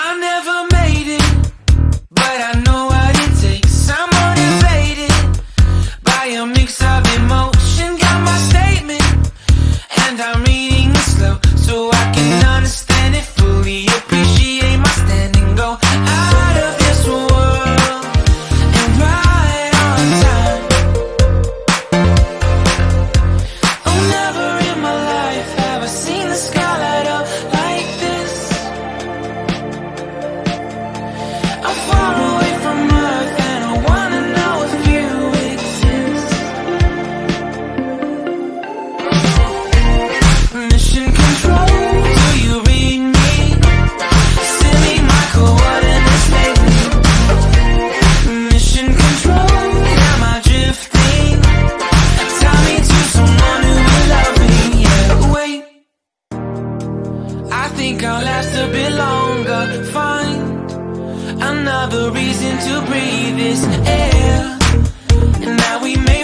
I never made it, but I know what it takes. I'm motivated by a mix of emotion. Got my statement, and I'm reading it slow so I can understand it fully. Appreciate my standing, go out of this world and right on time. Oh, never in my life have I seen the sky light up like this. I'm far away from Earth and I wanna know if you exist. Mission control, do you read me? Send me my coordinates lately. Mission control, am I drifting? Tie me to someone who will love me. Yeah, wait, I think I'll last a bit longer. Find another reason to breathe this air. And now we make